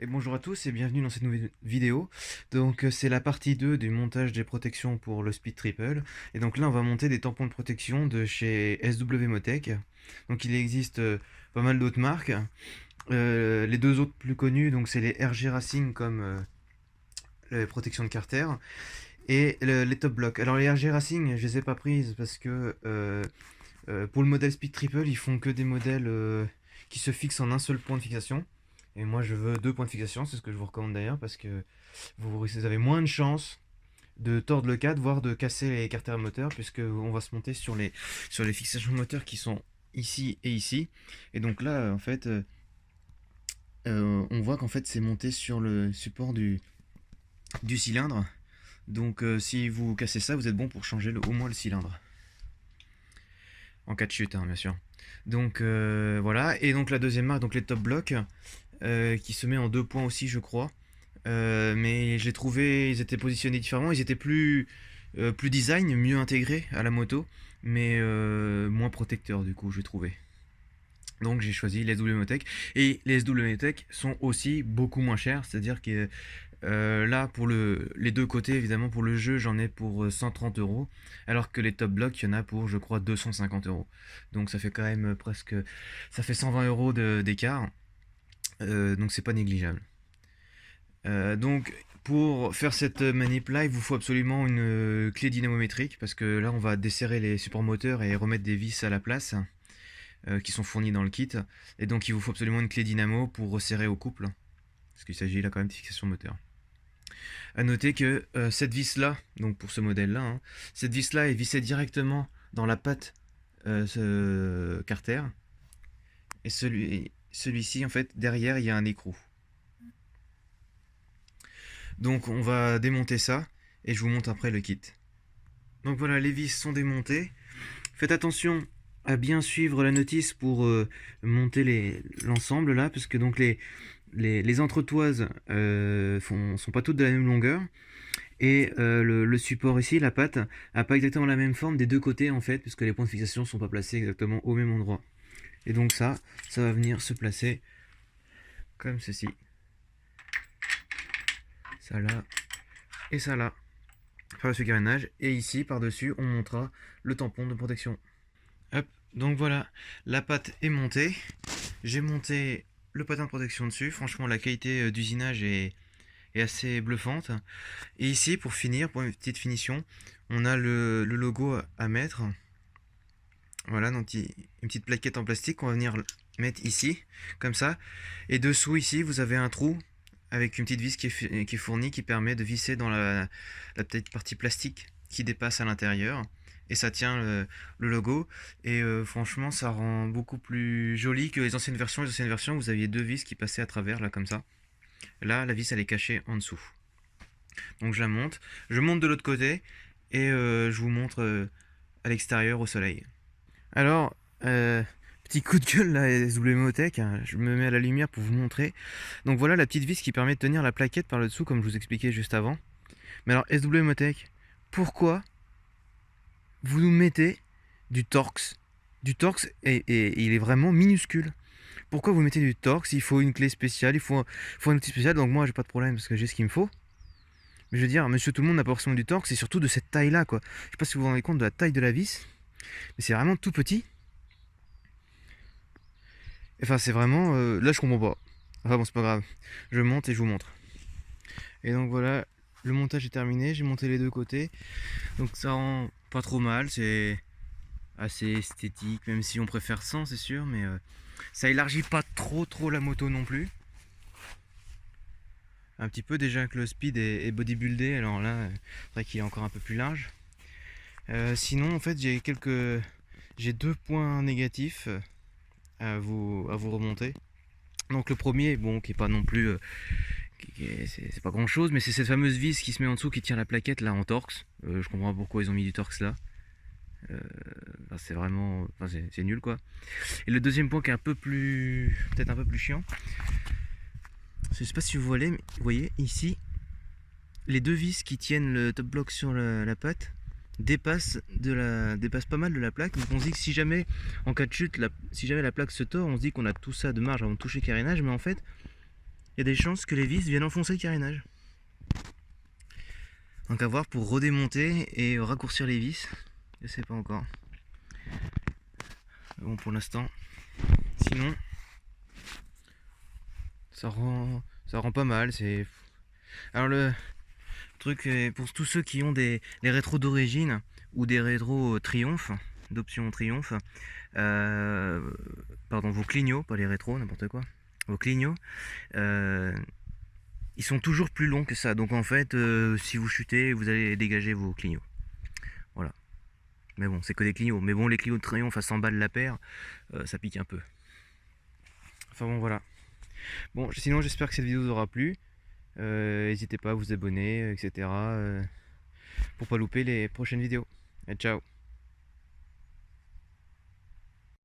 Et bonjour à tous et bienvenue dans cette nouvelle vidéo. Donc c'est la partie 2 du montage des protections pour le Speed Triple. Et donc là on va monter des tampons de protection de chez SW Motech. Donc il existe pas mal d'autres marques. Les deux autres plus connus, donc c'est les RG Racing comme les protections de Carter et les Top Block. Alors les RG Racing je les ai pas prises parce que pour le modèle Speed Triple ils font que des modèles qui se fixent en un seul point de fixation. Et moi je veux deux points de fixation, c'est ce que je vous recommande d'ailleurs parce que vous avez moins de chances de tordre le cadre, voire de casser les carters moteurs, puisque on va se monter sur les fixations moteurs qui sont ici et ici. Et donc là, en fait, on voit qu'en fait c'est monté sur le support du cylindre. Donc si vous cassez ça, vous êtes bon pour changer au moins le cylindre. En cas de chute, hein, bien sûr. Donc voilà, et donc la deuxième marque, donc les Top Block, qui se met en deux points aussi, je crois. Mais je les trouvais, ils étaient positionnés différemment, ils étaient plus design, mieux intégrés à la moto, mais moins protecteurs du coup, j'ai trouvé. Donc j'ai choisi les SW Motech. Et les SW Motech sont aussi beaucoup moins chers, c'est-à-dire que là, pour les deux côtés, évidemment, pour le jeu, j'en ai pour 130 euros, alors que les Top Block, il y en a pour, je crois, 250 euros. Donc ça fait quand même presque. Ça fait 120 euros d'écart. Donc c'est pas négligeable. Donc pour faire cette manip là, il vous faut absolument une clé dynamométrique parce que là on va desserrer les supports moteurs et remettre des vis à la place qui sont fournis dans le kit. Et donc il vous faut absolument une clé dynamo pour resserrer au couple parce qu'il s'agit là quand même de fixation moteur. A noter que cette vis là, donc pour ce modèle là, hein, cette vis là est vissée directement dans la patte ce carter et celui-ci en fait derrière il y a un écrou. Donc on va démonter ça et je vous montre après le kit. Donc voilà, les vis sont démontées. Faites attention à bien suivre la notice pour monter l'ensemble là, parce que donc les entretoises sont pas toutes de la même longueur. Et le support ici, la patte, a pas exactement la même forme des deux côtés en fait, puisque les points de fixation sont pas placés exactement au même endroit. Et donc ça va venir se placer comme ceci. Ça là et ça là. Par-dessus carénage. Et ici, par-dessus, on montera le tampon de protection. Hop, donc voilà, la patte est montée. J'ai monté le patin de protection dessus. Franchement, la qualité d'usinage est assez bluffante. Et ici, pour finir, pour une petite finition, on a le logo à mettre. Voilà, donc une petite plaquette en plastique qu'on va venir mettre ici, comme ça. Et dessous, ici, vous avez un trou avec une petite vis qui est fournie qui permet de visser dans la petite partie plastique qui dépasse à l'intérieur. Et ça tient le logo. Et franchement, ça rend beaucoup plus joli que les anciennes versions. Les anciennes versions, vous aviez deux vis qui passaient à travers, là, comme ça. Là, la vis, elle est cachée en dessous. Donc je la monte. Je monte de l'autre côté et je vous montre à l'extérieur au soleil. Alors, petit coup de gueule là, SW Motech, hein, je me mets à la lumière pour vous montrer. Donc voilà la petite vis qui permet de tenir la plaquette par le dessous, comme je vous expliquais juste avant. Mais alors, SW Motech, pourquoi vous nous mettez du Torx? Du Torx, et il est vraiment minuscule. Pourquoi vous mettez du Torx? Il faut une clé spéciale, il faut un outil spécial. Donc moi, j'ai pas de problème parce que j'ai ce qu'il me faut. Mais je veux dire, monsieur tout le monde n'a pas forcément du Torx, et surtout de cette taille là, quoi. Je sais pas si vous vous rendez compte de la taille de la vis, mais c'est vraiment tout petit. Enfin, c'est vraiment. Là, je comprends pas. Enfin, bon, c'est pas grave. Je monte et je vous montre. Et donc voilà, le montage est terminé. J'ai monté les deux côtés. Donc ça rend pas trop mal. C'est assez esthétique, même si on préfère sans, c'est sûr. Mais ça élargit pas trop la moto non plus. Un petit peu déjà que le speed est bodybuildé. Alors là, c'est vrai qu'il est encore un peu plus large. Sinon, en fait, j'ai deux points négatifs à vous remonter. Donc le premier, bon, qui est pas non plus, c'est pas grand chose, mais c'est cette fameuse vis qui se met en dessous qui tient la plaquette là en Torx. Je comprends pas pourquoi ils ont mis du Torx là. C'est vraiment, enfin, c'est nul quoi. Et le deuxième point qui est un peu plus, peut-être un peu plus chiant, je sais pas si vous voyez ici, les deux vis qui tiennent le top block sur la patte dépasse pas mal de la plaque. Donc on se dit que si jamais en cas de chute, si jamais la plaque se tord, on se dit qu'on a tout ça de marge avant de toucher le carénage, mais en fait il y a des chances que les vis viennent enfoncer le carénage. Donc à voir pour redémonter et raccourcir les vis. Je sais pas encore. Bon, pour l'instant. Sinon, ça rend pas mal. C'est. Alors le truc pour tous ceux qui ont des rétros d'origine ou des rétros Triomphe, d'option Triomphe, pardon, vos clignots, pas les rétros, n'importe quoi. Vos clignots, ils sont toujours plus longs que ça. Donc en fait, si vous chutez, vous allez dégager vos clignots. Voilà. Mais bon, c'est que des clignots. Mais bon, les clignots de Triomphe à 100 balles la paire, ça pique un peu. Enfin bon, voilà. Bon, sinon j'espère que cette vidéo vous aura plu. N'hésitez pas à vous abonner, etc. Pour pas louper les prochaines vidéos. Et ciao.